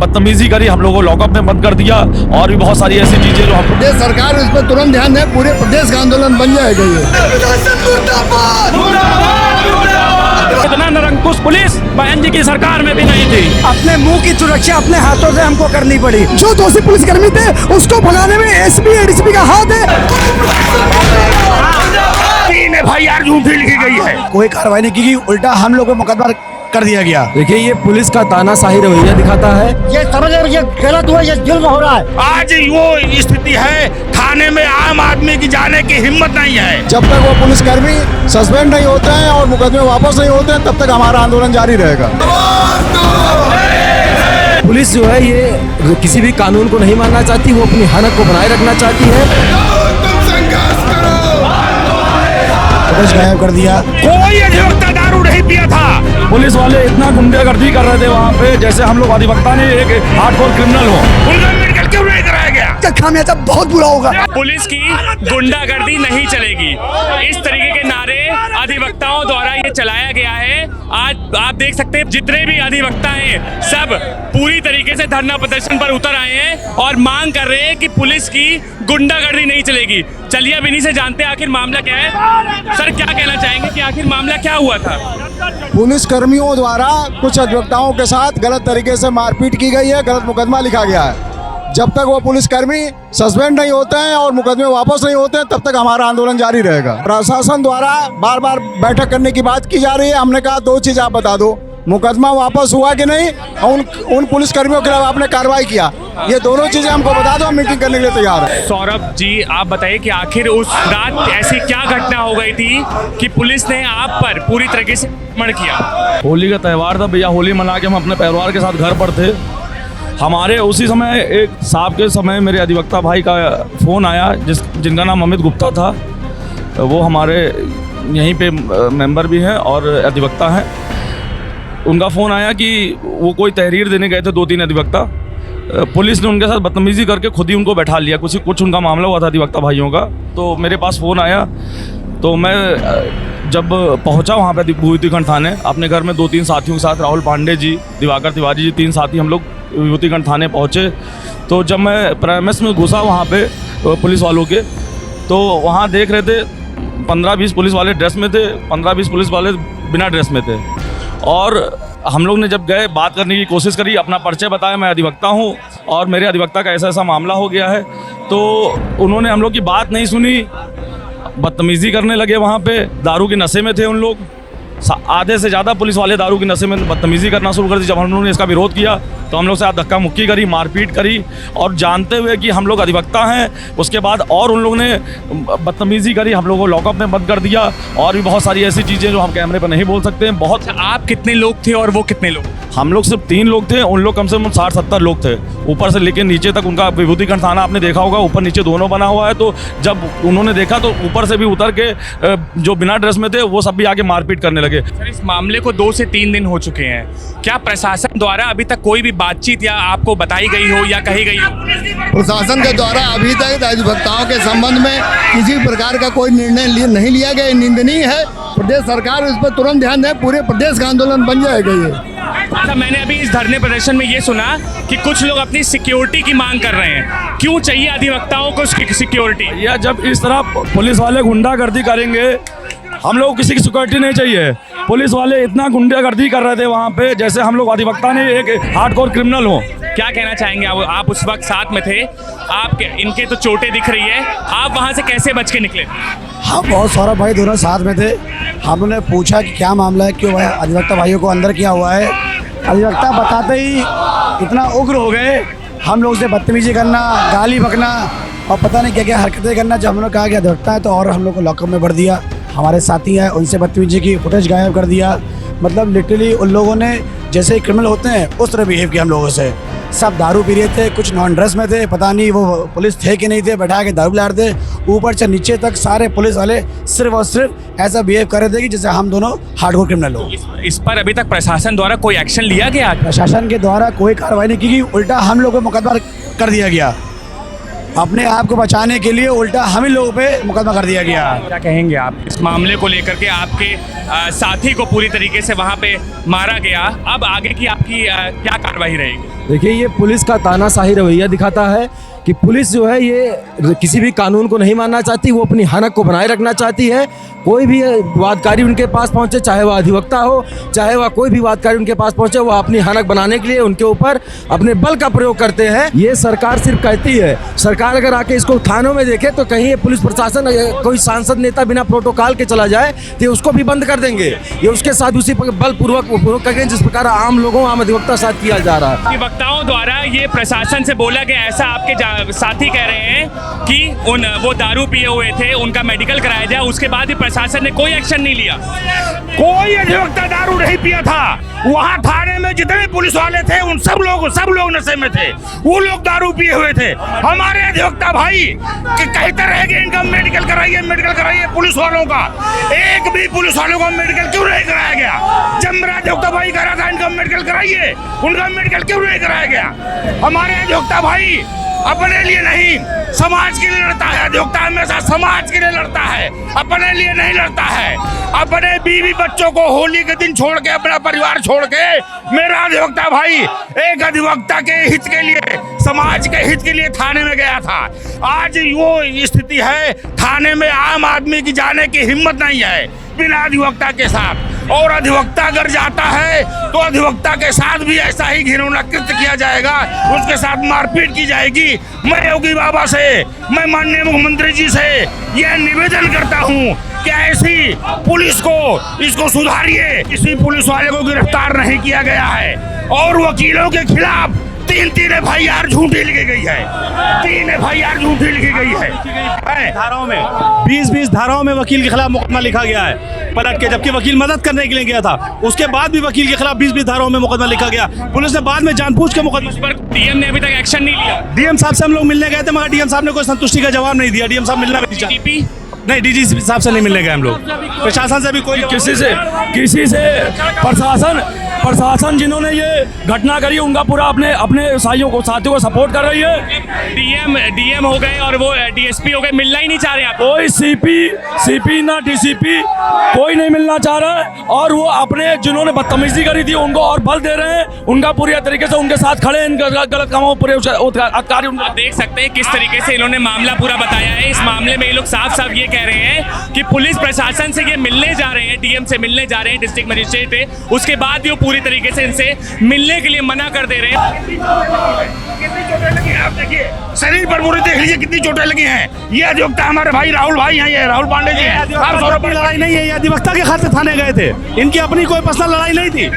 बदतमीजी करी, हम लोगों को लॉकअप में बंद कर दिया और भी बहुत सारी ऐसी चीजें जो हम प्रदेश सरकार इस पर तुरंत ध्यान दे, पूरे प्रदेश का आंदोलन बन जाएगा ये। इतना निरंकुश पुलिस बहन जी की सरकार में भी नहीं थी। अपने मुंह की सुरक्षा अपने हाथों से हमको करनी पड़ी। जो दोषी पुलिसकर्मी थे उसको भगाने में एसपी एडीसीपी का हाथ है। 3 FIR झूठी लिखी गई है, कोई कार्रवाई नहीं की गई, उल्टा हम लोग को मुकदमा कर दिया गया। देखिए ये पुलिस का तानाशाही रवैया दिखाता है। ये समझ ये गलत हुआ, ये जुल्म हो रहा है। आज वो स्थिति है, थाने में आम आदमी की जाने की हिम्मत नहीं है। जब तक वो पुलिसकर्मी सस्पेंड नहीं होते हैं और मुकदमे वापस नहीं होते हैं, तब तक हमारा आंदोलन जारी रहेगा। पुलिस जो है ये किसी भी कानून को नहीं मानना चाहती, वो अपनी हनक को बनाए रखना चाहती है। गायब कर दिया। कोई अधिवक्ता दारू नहीं पिया था। पुलिस वाले इतना गुंडागर्दी कर रहे थे वहाँ पे, जैसे हम लोग अधिवक्ता ने एक हार्डकोर क्रिमिनल हो। उनका मेडिकल क्यों नहीं कराया गया? खामियाजा बहुत बुरा होगा। पुलिस की गुंडागर्दी नहीं चलेगी, इस तरीके के नारे अधिवक्ताओं द्वारा ये चलाया गया है। आज आप देख सकते हैं जितने भी अधिवक्ता हैं सब पूरी तरीके से धरना प्रदर्शन पर उतर आए हैं और मांग कर रहे हैं कि पुलिस की गुंडागर्दी नहीं चलेगी। चलिए अब इन्हीं से जानते हैं आखिर मामला क्या है। सर क्या कहना चाहेंगे कि आखिर मामला क्या हुआ था? पुलिस कर्मियों द्वारा कुछ अधिवक्ताओं के साथ गलत तरीके से मारपीट की गई है, गलत मुकदमा लिखा गया है। जब तक वो पुलिसकर्मी सस्पेंड नहीं होते हैं और मुकदमे वापस नहीं होते हैं, तब तक हमारा आंदोलन जारी रहेगा। प्रशासन द्वारा बार बार बैठक करने की बात की जा रही है। हमने कहा 2 चीज आप बता दो, मुकदमा वापस हुआ कि नहीं, उन पुलिसकर्मियों के खिलाफ आपने कार्रवाई किया, ये दोनों चीजें हमको बता दो, हम मीटिंग करने के लिए तैयार है। सौरभ जी आप बताइए कि आखिर उस रात ऐसी क्या घटना हो गई थी कि पुलिस ने आप पर पूरी तरीके से आक्रमण किया? होली का त्यौहार था भैया, होली मना के हम अपने परिवार के साथ घर पर थे। हमारे उसी समय एक साहब के समय मेरे अधिवक्ता भाई का फ़ोन आया, जिनका नाम अमित गुप्ता था। वो हमारे यहीं पे मेंबर भी हैं और अधिवक्ता हैं। उनका फ़ोन आया कि वो कोई तहरीर देने गए थे 2-3 अधिवक्ता, पुलिस ने उनके साथ बदतमीज़ी करके खुद ही उनको बैठा लिया। कुछ उनका मामला हुआ था अधिवक्ता भाइयों का। तो मेरे पास फ़ोन आया, तो मैं जब पहुंचा वहाँ पे विभूतिखंड थाने, अपने घर में 2-3 साथियों के साथ, राहुल पांडे जी, दिवाकर तिवारी जी, 3 साथी हम लोग विभूतिखंड थाने पहुँचे। तो जब मैं प्रेमिस में घुसा वहाँ पे पुलिस वालों के, तो वहाँ देख रहे थे 15-20 पुलिस वाले ड्रेस में थे, 15-20 पुलिस वाले बिना ड्रेस में थे। और हम लोग ने जब गए बात करने की कोशिश करी, अपना परिचय बताया, मैं अधिवक्ता हूँ और मेरे अधिवक्ता का ऐसा ऐसा मामला हो गया है। तो उन्होंने हम लोग की बात नहीं सुनी, बदतमीज़ी करने लगे। वहाँ पे दारू के नशे में थे उन लोग, आधे से ज़्यादा पुलिस वाले दारू की नशे में बदतमीज़ी करना शुरू कर दी। जब हम लोगों ने इसका विरोध किया तो हम लोग से धक्का मुक्की करी, मारपीट करी, और जानते हुए कि हम लोग अधिवक्ता हैं, उसके बाद और उन लोगों ने बदतमीज़ी करी, हम लोगों को लॉकअप में बंद कर दिया और भी बहुत सारी ऐसी चीज़ें जो हम कैमरे पर नहीं बोल सकते हैं। बहुत। आप कितने लोग थे और वो कितने लोग? हम लोग सिर्फ 3 लोग थे, उन लोग कम से कम 60-70 लोग थे, ऊपर से लेकर नीचे तक। उनका विभूतिखंड थाना आपने देखा होगा, ऊपर नीचे दोनों बना हुआ है। तो जब उन्होंने देखा तो ऊपर से भी उतर के जो बिना ड्रेस में थे वो सब भी आके मारपीट करने लगे। सर इस मामले को 2 से 3 दिन हो चुके हैं, क्या प्रशासन द्वारा अभी तक कोई भी बातचीत या आपको बताई गई हो या कही गई हो? प्रशासन के द्वारा अभी तक अधिवक्ताओं के संबंध में किसी प्रकार का कोई निर्णय नहीं लिया गया, निंदनीय है। प्रदेश सरकार इस पर तुरंत ध्यान दे, पूरे प्रदेश का आंदोलन बन जाएगा ये। अच्छा, मैंने अभी इस धरने प्रदर्शन में ये सुना कि कुछ लोग अपनी सिक्योरिटी की मांग कर रहे हैं। क्यों चाहिए अधिवक्ताओं को सिक्योरिटी? या जब इस तरह पुलिस वाले गुंडागर्दी करेंगे, हम लोग किसी की सिक्योरिटी नहीं चाहिए। पुलिस वाले इतना गुंडागर्दी कर रहे थे वहाँ पे, जैसे हम लोग अधिवक्ता ने एक हार्डकोर क्रिमिनल हो। क्या कहना चाहेंगे? आप उस वक्त साथ में थे, आप इनके तो चोटें दिख रही है, आप वहाँ से कैसे बच के निकले? हाँ, बहुत सौरभ भाई दोनों साथ में थे। हमने पूछा कि क्या मामला है, क्यों भाई अधिवक्ता भाइयों को अंदर किया हुआ है। अधिवक्ता बताते ही इतना उग्र हो गए, हम लोग से बदतमीजी करना, गाली बकना और पता नहीं क्या क्या हरकतें करना। जब हमने कहा कि अधिवक्ता है तो और हम लोग को लॉकअप में भर दिया। हमारे साथी हैं, उनसे बदतमीजी की फुटेज गायब कर दिया। मतलब लिटरली उन लोगों ने जैसे क्रिमिनल होते हैं उस तरह बिहेव किया हम लोगों से। सब दारू पी रहे थे, कुछ नॉन ड्रेस में थे, पता नहीं वो पुलिस थे कि नहीं थे, बैठा के दारू पिला रहे थे। ऊपर से नीचे तक सारे पुलिस वाले सिर्फ और सिर्फ ऐसा बिहेव कर रहे थे कि जैसे हम दोनों हार्डकोर क्रिमिनल हो। इस पर अभी तक प्रशासन द्वारा कोई एक्शन लिया गया? प्रशासन के द्वारा कोई कार्रवाई नहीं की गई, उल्टा हम लोगों को मुकदमा कर दिया गया। अपने आप को बचाने के लिए उल्टा हम ही लोगों पे मुकदमा कर दिया गया। क्या कहेंगे आप इस मामले को लेकर के? आपके साथी को पूरी तरीके से वहाँ पे मारा गया, अब आगे की आपकी क्या कार्रवाई रहेगी? देखिए, ये पुलिस का तानाशाही रवैया दिखाता है कि पुलिस जो है ये किसी भी कानून को नहीं मानना चाहती, वो अपनी हनक को बनाए रखना चाहती है। कोई भी वादकारी उनके पास पहुंचे, चाहे वह अधिवक्ता हो, चाहे वह कोई भी वादकारी उनके पास पहुंचे, वह अपनी हनक बनाने के लिए उनके ऊपर अपने बल का प्रयोग करते हैं। ये सरकार सिर्फ कहती है, सरकार अगर आके इसको थानों में देखे तो कहीं ये पुलिस प्रशासन कोई सांसद नेता बिना प्रोटोकॉल के चला जाए तो उसको भी बंद कर देंगे। ये उसके साथ उसी बलपूर्वक करेंगे जिस प्रकार आम लोगों, आम अधिवक्ता साथ किया जा रहा है। अधिवक्ताओं द्वारा ये प्रशासन से बोला गया, ऐसा आपके साथी कह रहे हैं कि वो दारू पिए हुए थे, उनका मेडिकल कराया जाए, उसके बाद भी प्रशासन ने कोई एक्शन नहीं लिया। कोई अधिवक्ता दारू नहीं पिया था। वहाँ थाने में जितने पुलिस वाले थे उन सब लोग नशे में थे, वो लोग दारू पिए हुए थे। हमारे अधिवक्ता भाई कहते रहे कि इनका मेडिकल कराइए पुलिस वालों का। एक भी पुलिस वालों का मेडिकल क्यों नहीं कराया गया? जब मेरा अधिवक्ता भाई कह रहा था इनका मेडिकल कराइए, उनका मेडिकल क्यों नहीं कराया गया? हमारे अधिवक्ता भाई अपने लिए नहीं, समाज के लिए लड़ता है। अधिवक्ता हमेशा समाज के लिए लड़ता है, अपने लिए नहीं लड़ता है। अपने बीवी बच्चों को होली के दिन छोड़ के, अपना परिवार छोड़ के, मेरा अधिवक्ता भाई एक अधिवक्ता के हित के लिए, समाज के हित के लिए थाने में गया था। आज वो स्थिति है, थाने में आम आदमी की जाने की हिम्मत नहीं है बिना अधिवक्ता के साथ। और अधिवक्ता अगर जाता है तो अधिवक्ता के साथ भी ऐसा ही घिनौना कृत्य किया जाएगा, उसके साथ मारपीट की जाएगी। मैं योगी बाबा से, मैं माननीय मुख्यमंत्री जी से यह निवेदन करता हूँ कि ऐसी पुलिस को इसको सुधारिए। किसी पुलिस वाले को गिरफ्तार नहीं किया गया है और वकीलों के खिलाफ 3 FIR झूठी लिखी गई है। 3 FIR झूठी लिखी गई है। धाराओं में 20 धाराओं में वकील के खिलाफ मुकदमा लिखा गया है पलट के, जबकि वकील मदद करने के लिए गया था। उसके बाद भी वकील के खिलाफ 20 धाराओं में मुकदमा लिखा गया। पुलिस ने बाद में जानबूझ के मुकदमा पर डीएम ने अभी तक एक्शन नहीं लिया। डीएम साहब से हम लोग मिलने गए थे, मगर डीएम साहब ने कोई संतुष्टि का जवाब नहीं दिया। डीएम साहब मिलना भी डीजीपी नहीं, डीजी साहब से नहीं मिलने गए हम लोग। प्रशासन से भी कोई किसी से प्रशासन जिन्होंने ये घटना करी उनका पूरा अपने साथियों को सपोर्ट कर रही है। डीएम हो गए और वो डीएसपी हो गए, मिलना ही नहीं चाह रहे हैं। कोई सीपी ना डीसीपी कोई नहीं मिलना चाह रहा है, और वो अपने जिन्होंने बदतमीजी करी थी उनको और बल दे रहे हैं। उनका पूरी तरीके से उनके साथ खड़े हैं, इनका गलत कामों पूरे अधिकारी उनको देख सकते हैं किस तरीके से इन्होंने मामला पूरा बताया है। इस मामले में ये लोग साफ साफ ये कह रहे हैं कि पुलिस प्रशासन से ये मिलने जा रहे हैं, डीएम से मिलने जा रहे हैं, डिस्ट्रिक्ट मजिस्ट्रेट है, उसके बाद भी वो पूरी तरीके से इनसे मिलने के लिए मना कर दे रहे हैं। कितनी चोटें लगी हैं आप देखिए, शरीर पर पूरी देख लीजिए कितनी चोटें लगी हैं। ये अधिवक्ता हमारे भाई राहुल भाई हैं, ये राहुल पांडे जी हैं। आप सौरभ की लड़ाई नहीं है, ये अधिवक्ता के खातिर थाने गए थे, इनकी अपनी कोई पर्सनल लड़ाई नहीं थी।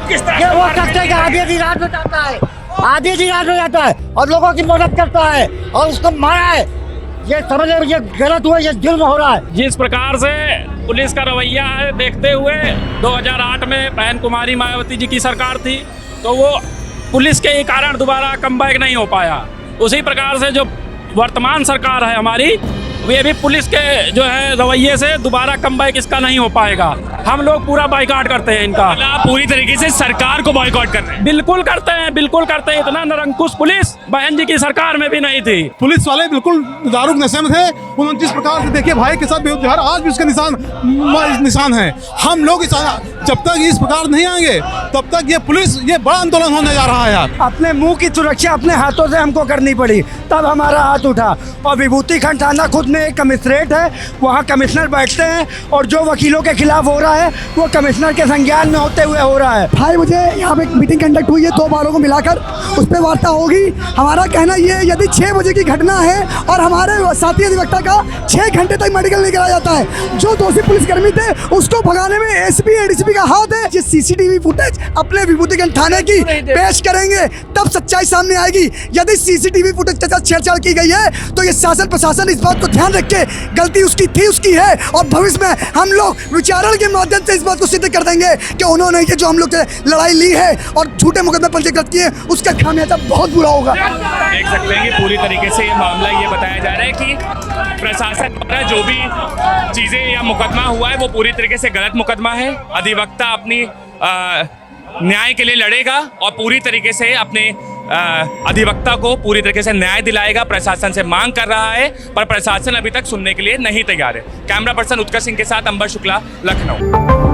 किस तरह ये वो करते हैं कि आधी आधी रात में जाता है, आधी आधी रात में जाता है और लोगों की मदद करता है और उसको मारा है। ये समझ लो, ये गलत हुआ, ये जुल्म हो रहा है। जिस प्रकार से पुलिस का रवैया है, देखते हुए 2008 में बहन कुमारी मायावती जी की सरकार थी, तो वो पुलिस के कारण दोबारा कमबैक नहीं हो पाया। उसी प्रकार से जो वर्तमान सरकार है हमारी, ये भी पुलिस के जो है रवैये से दोबारा कमबैक इसका नहीं हो पाएगा। हम लोग पूरा बाइकआउट करते हैं इनका। आप पूरी तरीके से सरकार को बॉयकॉट कर रहे हैं? बिल्कुल करते हैं, बिल्कुल करते हैं। इतना निरंकुश पुलिस बहन जी की सरकार में भी नहीं थी। पुलिस वाले बिल्कुल दारू के नशे में थे। उन्होंने जिस प्रकार से देखिए भाई के साथ बेहद, आज भी उसके निशान है। हम लोग जब तक इस प्रकार नहीं आएंगे तब तक ये पुलिस, ये बड़ा आंदोलन होने जा रहा है यार। अपने मुंह की सुरक्षा अपने हाथों से हमको करनी पड़ी, तब हमारा हाथ उठा। और विभूति खंड थाना खुद में एक कमिश्नरेट है, वहाँ कमिश्नर बैठते हैं और जो वकीलों के खिलाफ हो रहा है वो कमिश्नर के संज्ञान में होते हुए हो रहा है। भाई मुझे यहाँ पे मीटिंग कंडक्ट हुई है, 2 बारों को मिलाकर उस पर वार्ता होगी। हमारा कहना ये, यदि 6 बजे की घटना है और हमारे साथी अधिवक्ता का 6 घंटे तक मेडिकल नहीं कराया जाता है, जो दोषी पुलिसकर्मी थे उसको भगाने में एसपी एडीसीपी का हाथ है। जिस सीसीटीवी फुटेज अपने विभूतिगंज थाने की पेश करेंगे तब सच्चाई सामने आएगी। यदि सीसीटीवी फुटेज के साथ छेड़छाड़ की गई है तो ये शासन प्रशासन इस बात को ध्यान रख के, गलती उसकी थी, उसकी है, और भविष्य में हम लोग विचारण के माध्यम से इस बात को सिद्ध कर देंगे कि उन्होंने ये जो हम लोग लड़ाई ली है और झूठे मुकदमे पंजीकृत किए, उसका खामियाजा बहुत बुरा होगा। देख सकते हैं कि पूरी तरीके से ये मामला ये बताया जा रहा है कि प्रशासन द्वारा जो भी चीजें या मुकदमा हुआ है वो पूरी तरीके से गलत मुकदमा है। अधिवक्ता अपनी न्याय के लिए लड़ेगा और पूरी तरीके से अपने अधिवक्ता को पूरी तरीके से न्याय दिलाएगा। प्रशासन से मांग कर रहा है, पर प्रशासन अभी तक सुनने के लिए नहीं तैयार है। कैमरा पर्सन उत्कर्ष सिंह के साथ अंबर शुक्ला, लखनऊ।